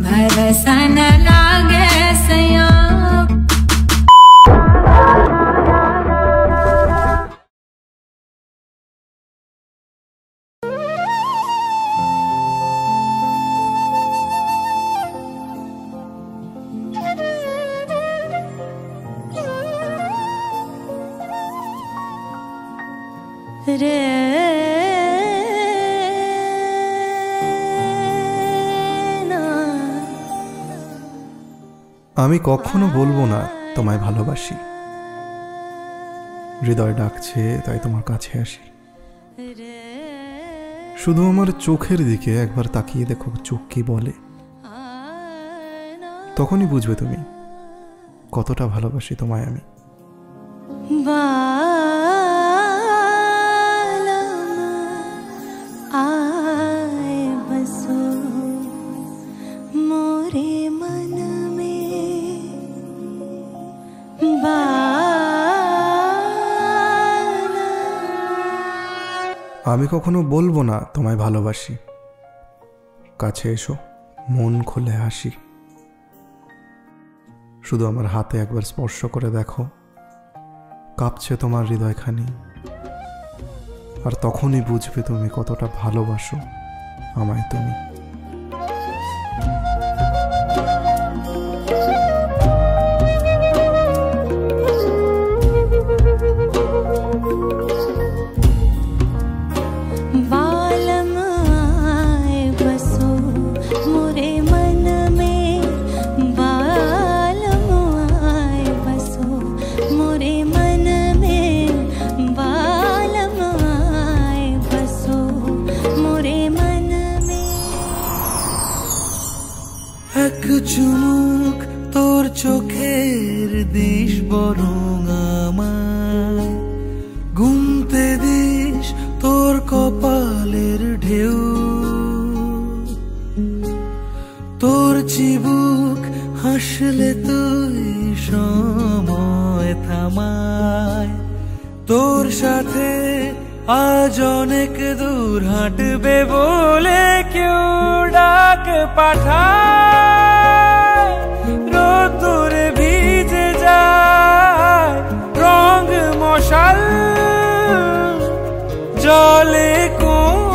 भरोसा न लागे सया रे আমি কখনো বলবো না তোমায় ভালোবাসি, হৃদয় ডাকছে তাই তোমার কাছে আসি। শুধু আমার চোখের দিকে একবার তাকিয়ে দেখো, চোখ কি বলে, তখনই বুঝবে তুমি কতটা ভালোবাসি তোমায় আমি। আমি কখনো বলবো না তোমায় ভালোবাসি, কাছে এসো মন খুলে হাসি। শুধু আমার হাতে একবার স্পর্শ করে দেখো, কাঁপছে তোমার হৃদয়খানি, আর তখনই বুঝবে তুমি কতটা ভালোবাসো আমায় তুমি। এক চুমুক তোর চোখের দিশ বরং আমায় গুনতে দিস তোর কপালের ঢেউ, তোর চিবুক হাসলে তুই সময় থামায়, তোর সাথে আজ অনেক দূর হাঁটবে বলে কেউ ডাক পাঠায়, রোদ্দুরে ভিজে যায় রং মশাল জলে কোন